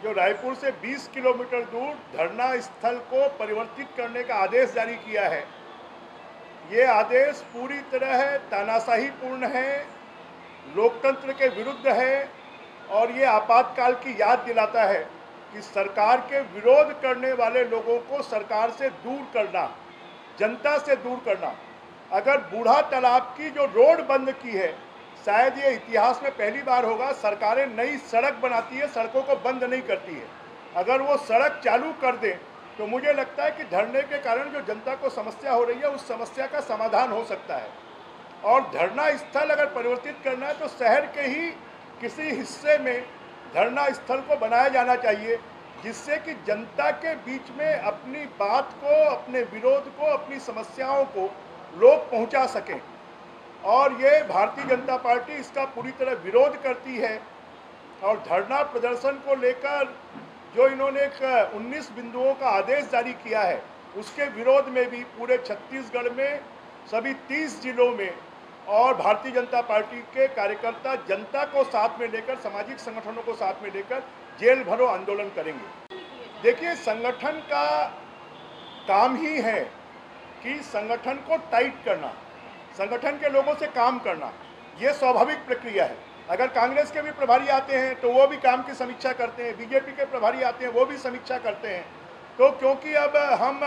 जो रायपुर से 20 किलोमीटर दूर धरना स्थल को परिवर्तित करने का आदेश जारी किया है, ये आदेश पूरी तरह तानाशाहीपूर्ण है, लोकतंत्र के विरुद्ध है और ये आपातकाल की याद दिलाता है कि सरकार के विरोध करने वाले लोगों को सरकार से दूर करना, जनता से दूर करना। अगर बूढ़ा तालाब की जो रोड बंद की है, शायद ये इतिहास में पहली बार होगा, सरकारें नई सड़क बनाती है, सड़कों को बंद नहीं करती है। अगर वो सड़क चालू कर दें तो मुझे लगता है कि धरने के कारण जो जनता को समस्या हो रही है उस समस्या का समाधान हो सकता है। और धरना स्थल अगर परिवर्तित करना है तो शहर के ही किसी हिस्से में धरना स्थल को बनाया जाना चाहिए, जिससे कि जनता के बीच में अपनी बात को, अपने विरोध को, अपनी समस्याओं को लोग पहुंचा सकें। और ये भारतीय जनता पार्टी इसका पूरी तरह विरोध करती है। और धरना प्रदर्शन को लेकर जो इन्होंने एक 19 बिंदुओं का आदेश जारी किया है, उसके विरोध में भी पूरे छत्तीसगढ़ में सभी 30 जिलों में और भारतीय जनता पार्टी के कार्यकर्ता जनता को साथ में लेकर, सामाजिक संगठनों को साथ में लेकर जेल भरो आंदोलन करेंगे। देखिए, संगठन का काम ही है कि संगठन को टाइट करना, संगठन के लोगों से काम करना, ये स्वाभाविक प्रक्रिया है। अगर कांग्रेस के भी प्रभारी आते हैं तो वो भी काम की समीक्षा करते हैं, बीजेपी के प्रभारी आते हैं वो भी समीक्षा करते हैं। तो क्योंकि अब हम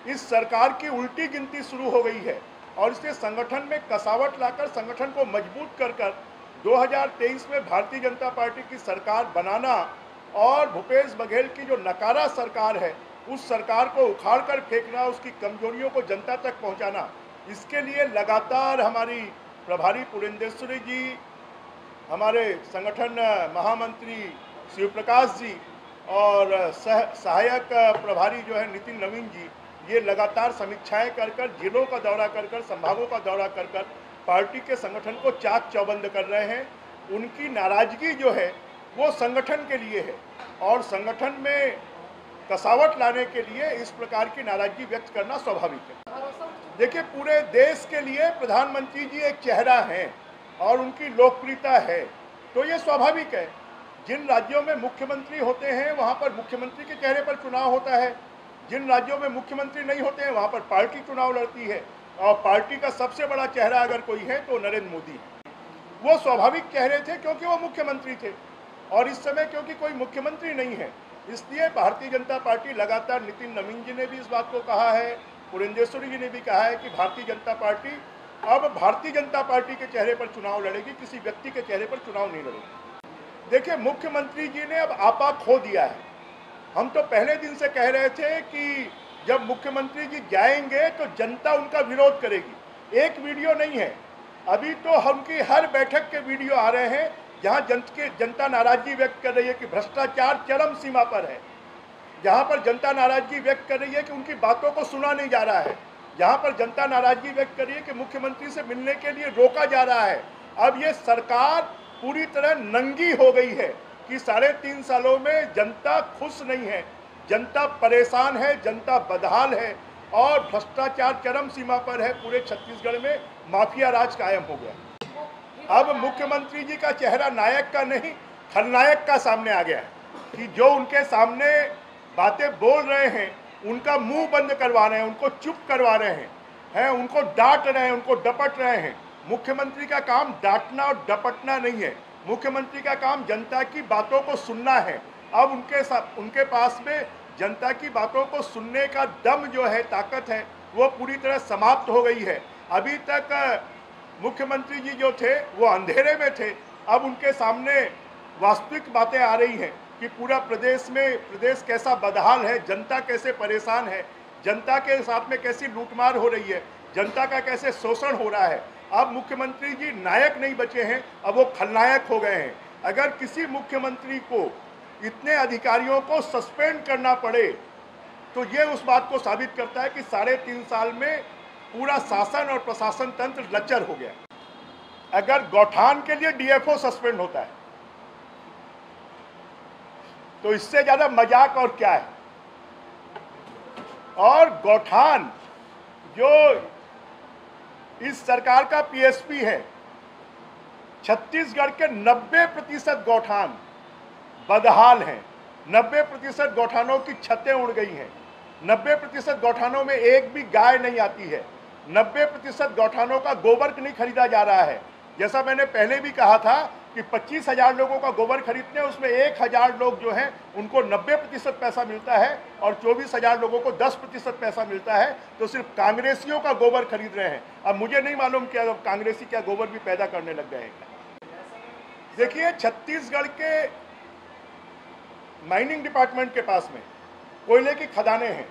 इस सरकार की उल्टी गिनती शुरू हो गई है और इसलिए संगठन में कसावट लाकर, संगठन को मजबूत कर 2023 में भारतीय जनता पार्टी की सरकार बनाना और भूपेश बघेल की जो नकारा सरकार है उस सरकार को उखाड़ कर फेंकना, उसकी कमजोरियों को जनता तक पहुंचाना, इसके लिए लगातार हमारी प्रभारी पुरेंदेश्वरी जी, हमारे संगठन महामंत्री शिव प्रकाश जी और सहायक प्रभारी जो है नितिन नवीन जी, ये लगातार समीक्षाएं कर जिलों का दौरा कर संभागों का दौरा कर पार्टी के संगठन को चाक चौबंद कर रहे हैं। उनकी नाराजगी जो है वो संगठन के लिए है और संगठन में कसावट लाने के लिए इस प्रकार की नाराजगी व्यक्त करना स्वाभाविक है। देखिए, पूरे देश के लिए प्रधानमंत्री जी एक चेहरा हैं और उनकी लोकप्रियता है, तो ये स्वाभाविक है। जिन राज्यों में मुख्यमंत्री होते हैं वहाँ पर मुख्यमंत्री के चेहरे पर चुनाव होता है, जिन राज्यों में मुख्यमंत्री नहीं होते हैं वहाँ पर पार्टी चुनाव लड़ती है और पार्टी का सबसे बड़ा चेहरा अगर कोई है तो नरेंद्र मोदी। वो स्वाभाविक चेहरे थे क्योंकि वो मुख्यमंत्री थे और इस समय क्योंकि कोई मुख्यमंत्री नहीं है, इसलिए भारतीय जनता पार्टी लगातार, नितिन नवीन जी ने भी इस बात को कहा है, पुरेंदेश्वरी जी ने भी कहा है कि भारतीय जनता पार्टी अब भारतीय जनता पार्टी के चेहरे पर चुनाव लड़ेगी, किसी व्यक्ति के चेहरे पर चुनाव नहीं लड़ेगी। देखिए, मुख्यमंत्री जी ने अब आपा खो दिया है। हम तो पहले दिन से कह रहे थे कि जब मुख्यमंत्री जी जाएंगे तो जनता उनका विरोध करेगी। एक वीडियो नहीं है, अभी तो उनकी हर बैठक के वीडियो आ रहे हैं जहां जनता नाराजगी व्यक्त कर रही है कि भ्रष्टाचार चरम सीमा पर है, जहां पर जनता नाराजगी व्यक्त कर रही है कि उनकी बातों को सुना नहीं जा रहा है, जहां पर जनता नाराजगी व्यक्त कर रही है कि मुख्यमंत्री से मिलने के लिए रोका जा रहा है। अब ये सरकार पूरी तरह नंगी हो गई है कि 3.5 सालों में जनता खुश नहीं है, जनता परेशान है, जनता बदहाल है और भ्रष्टाचार चरम सीमा पर है। पूरे छत्तीसगढ़ में माफिया राज कायम हो गया। अब मुख्यमंत्री जी का चेहरा नायक का नहीं, खलनायक का सामने आ गया है कि जो उनके सामने बातें बोल रहे हैं उनका मुंह बंद करवा रहे हैं, उनको चुप करवा रहे हैं, उनको डांट रहे हैं, उनको डपट रहे हैं। मुख्यमंत्री का काम डांटना और डपटना नहीं है, मुख्यमंत्री का काम जनता की बातों को सुनना है। अब उनके पास में जनता की बातों को सुनने का दम जो है, ताकत है, वो पूरी तरह समाप्त हो गई है। अभी तक मुख्यमंत्री जी जो थे वो अंधेरे में थे, अब उनके सामने वास्तविक बातें आ रही हैं कि पूरा प्रदेश कैसा बदहाल है, जनता कैसे परेशान है, जनता के साथ में कैसी लूटमार हो रही है, जनता का कैसे शोषण हो रहा है। अब मुख्यमंत्री जी नायक नहीं बचे हैं, अब वो खलनायक हो गए हैं। अगर किसी मुख्यमंत्री को इतने अधिकारियों को सस्पेंड करना पड़े तो ये उस बात को साबित करता है कि 3.5 साल में पूरा शासन और प्रशासन तंत्र लचर हो गया। अगर गौठान के लिए डीएफओ सस्पेंड होता है तो इससे ज्यादा मजाक और क्या है। और गौठान जो इस सरकार का पीएसपी है, छत्तीसगढ़ के 90% गौठान बदहाल हैं। 90% गौठानों की छतें उड़ गई हैं। 90% गौठानों में एक भी गाय नहीं आती है। 90% गौठानों का गोबर नहीं खरीदा जा रहा है। जैसा मैंने पहले भी कहा था कि 25,000 लोगों का गोबर खरीदते हैं, उसमें 1,000 लोग जो हैं उनको 90% पैसा मिलता है और 24,000 लोगों को 10% पैसा मिलता है। तो सिर्फ कांग्रेसियों का गोबर खरीद रहे हैं। अब मुझे नहीं मालूम कि अब कांग्रेसी क्या गोबर भी पैदा करने लग गए हैं। देखिए, छत्तीसगढ़ के माइनिंग डिपार्टमेंट के पास में कोयले की खदानें हैं।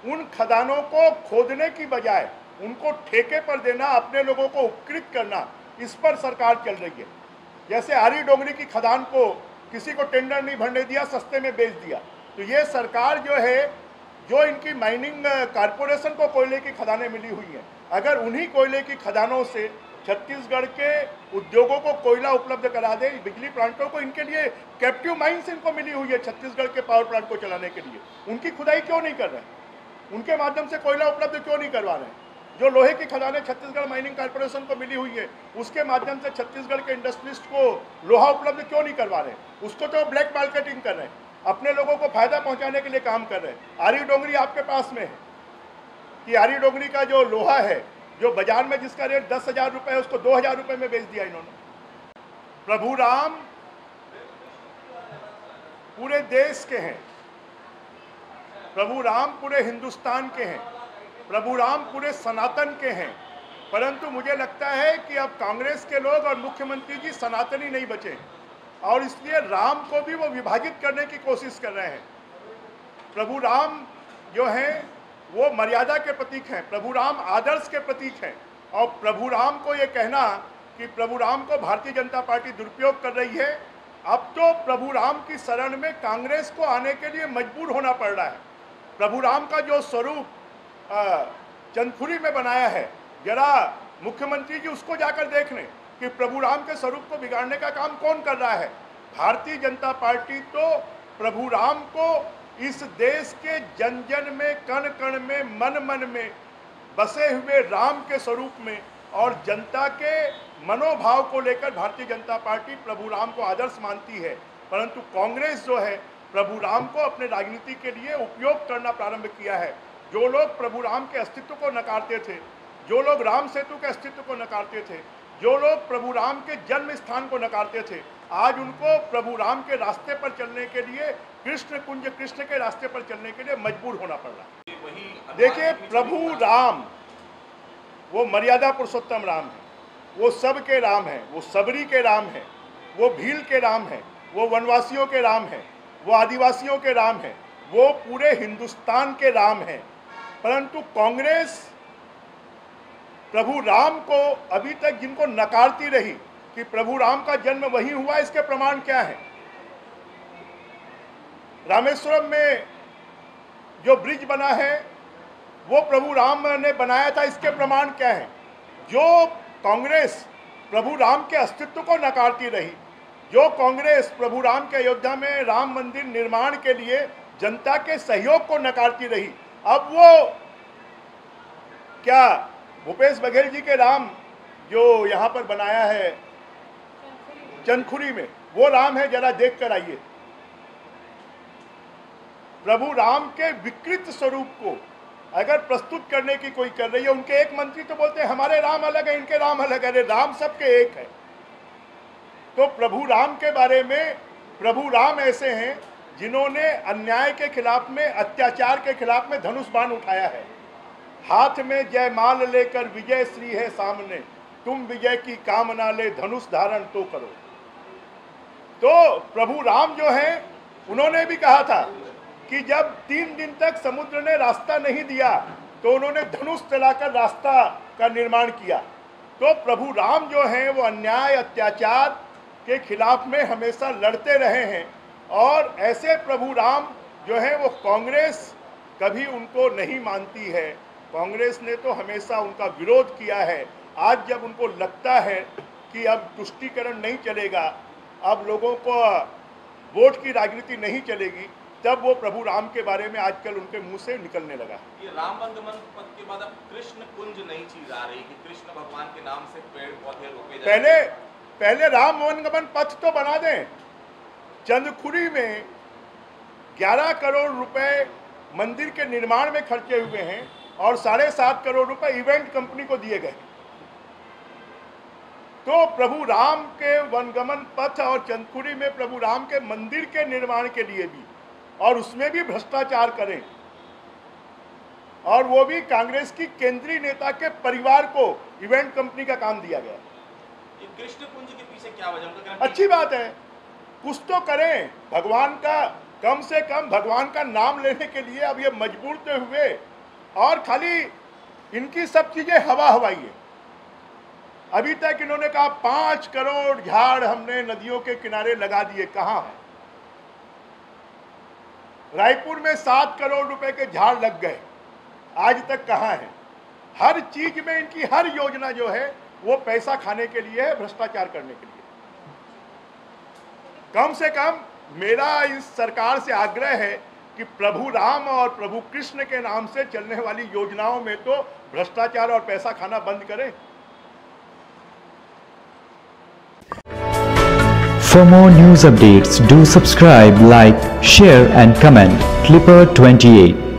उन खदानों को खोदने की बजाय उनको ठेके पर देना, अपने लोगों को उपकृत करना, इस पर सरकार चल रही है। जैसे आरी डोंगरी की खदान को किसी को टेंडर नहीं भरने दिया, सस्ते में बेच दिया। तो ये सरकार जो है, जो इनकी माइनिंग कारपोरेशन को कोयले की खदानें मिली हुई हैं, अगर उन्हीं कोयले की खदानों से छत्तीसगढ़ के उद्योगों को कोयला उपलब्ध करा दे, बिजली प्लांटों को, इनके लिए कैप्टिव माइंस इनको मिली हुई है छत्तीसगढ़ के पावर प्लांट को चलाने के लिए, उनकी खुदाई क्यों नहीं कर रहे हैं? उनके माध्यम से कोयला उपलब्ध क्यों नहीं करवा रहे हैं? जो लोहे की खदानें छत्तीसगढ़ माइनिंग कारपोरेशन को मिली हुई है, उसके माध्यम से छत्तीसगढ़ के इंडस्ट्रिस्ट को लोहा उपलब्ध क्यों नहीं करवा रहे हैं? उसको तो ब्लैक मार्केटिंग कर रहे हैं, अपने लोगों को फायदा पहुंचाने के लिए काम कर रहे हैं। आरी डोंगरी आपके पास में है कि आरी डोंगरी का जो लोहा है, जो बाजार में जिसका रेट 10,000 रुपये है, उसको 2,000 रुपये में बेच दिया इन्होंने। प्रभु राम पूरे देश के हैं, प्रभु राम पूरे हिंदुस्तान के हैं, प्रभु राम पूरे सनातन के हैं। परंतु मुझे लगता है कि अब कांग्रेस के लोग और मुख्यमंत्री जी सनातनी नहीं बचे और इसलिए राम को भी वो विभाजित करने की कोशिश कर रहे हैं। प्रभु राम जो हैं वो मर्यादा के प्रतीक हैं, प्रभु राम आदर्श के प्रतीक हैं। और प्रभु राम को ये कहना कि प्रभु राम को भारतीय जनता पार्टी दुरुपयोग कर रही है, अब तो प्रभु राम की शरण में कांग्रेस को आने के लिए मजबूर होना पड़ रहा है। प्रभु राम का जो स्वरूप चंदखुरी में बनाया है, जरा मुख्यमंत्री जी उसको जाकर देख लें कि प्रभु राम के स्वरूप को बिगाड़ने का काम कौन कर रहा है। भारतीय जनता पार्टी तो प्रभु राम को इस देश के जन जन में, कण कण में, मन मन में बसे हुए राम के स्वरूप में और जनता के मनोभाव को लेकर भारतीय जनता पार्टी प्रभु राम को आदर्श मानती है। परंतु कांग्रेस जो है प्रभु राम को अपने राजनीति के लिए उपयोग करना प्रारंभ किया है। जो लोग प्रभु राम के अस्तित्व को नकारते थे, जो लोग राम सेतु के अस्तित्व को नकारते थे, जो लोग प्रभु राम के जन्म स्थान को नकारते थे, आज उनको प्रभु राम के रास्ते पर चलने के लिए, कृष्ण कुंज कृष्ण के रास्ते पर चलने के लिए मजबूर होना पड़ रहा है। देखिए, प्रभु राम वो मर्यादा पुरुषोत्तम राम है, वो सब के राम है, वो सबरी के राम है, वो भील के राम है, वो वनवासियों के राम है, वो आदिवासियों के राम है, वो पूरे हिंदुस्तान के राम है। परंतु कांग्रेस प्रभु राम को अभी तक जिनको नकारती रही कि प्रभु राम का जन्म वहीं हुआ, इसके प्रमाण क्या है? रामेश्वरम में जो ब्रिज बना है वो प्रभु राम ने बनाया था, इसके प्रमाण क्या है? जो कांग्रेस प्रभु राम के अस्तित्व को नकारती रही, जो कांग्रेस प्रभु राम के अयोध्या में राम मंदिर निर्माण के लिए जनता के सहयोग को नकारती रही, अब वो क्या भूपेश बघेल जी के राम जो यहाँ पर बनाया है चंदखुरी में, वो राम है? जरा देख कर आइए। प्रभु राम के विकृत स्वरूप को अगर प्रस्तुत करने की कोई कर रही है, उनके एक मंत्री तो बोलते हैं हमारे राम अलग है, इनके राम अलग है। अरे राम सबके एक है। तो प्रभु राम के बारे में, प्रभु राम ऐसे हैं जिन्होंने अन्याय के खिलाफ में, अत्याचार के खिलाफ में धनुष बाण उठाया है। हाथ में जयमाल लेकर विजय श्री है सामने, तुम विजय की कामना ले धनुष धारण तो करो। तो प्रभु राम जो हैं उन्होंने भी कहा था कि जब 3 दिन तक समुद्र ने रास्ता नहीं दिया तो उन्होंने धनुष चलाकर रास्ता का निर्माण किया। तो प्रभु राम जो हैं वो अन्याय, अत्याचार के खिलाफ में हमेशा लड़ते रहे हैं और ऐसे प्रभु राम जो हैं वो कांग्रेस कभी उनको नहीं मानती है। कांग्रेस ने तो हमेशा उनका विरोध किया है। आज जब उनको लगता है कि अब तुष्टीकरण नहीं चलेगा, अब लोगों को वोट की राजनीति नहीं चलेगी, तब वो प्रभु राम के बारे में आजकल उनके मुंह से निकलने लगा। ये राम वनगमन पथ के बाद अब कृष्ण कुंज नई चीज आ रही कि कृष्ण भगवान के नाम से पेड़ पौधे रोके जाए। पहले राम वनगमन पथ तो बना दें, चंदखुरी में 11 करोड़ रुपए मंदिर के निर्माण में खर्चे हुए हैं और 7.5 करोड़ रुपए इवेंट कंपनी को दिए गए। तो प्रभु राम के वनगमन पथ और चंदखुरी में प्रभु राम के मंदिर के निर्माण के लिए भी, और उसमें भी भ्रष्टाचार करें, और वो भी कांग्रेस की केंद्रीय नेता के परिवार को इवेंट कंपनी का काम दिया गया। कृष्ण कुंज के पीछे क्या वजह? अच्छी बात है, कुछ तो करें भगवान का, कम से कम भगवान का नाम लेने के लिए अब ये मजबूर तो हुए, और खाली इनकी सब चीजें हवा हवाई है। अभी तक इन्होंने कहा 5 करोड़ झाड़ हमने नदियों के किनारे लगा दिए, कहां है? रायपुर में 7 करोड़ रुपए के झाड़ लग गए, आज तक कहां है? हर चीज में इनकी हर योजना जो है वो पैसा खाने के लिए है, भ्रष्टाचार करने के लिए। कम से कम मेरा इस सरकार से आग्रह है कि प्रभु राम और प्रभु कृष्ण के नाम से चलने वाली योजनाओं में तो भ्रष्टाचार और पैसा खाना बंद करें। For more news updates, do subscribe, like, share and comment. Clipper 28.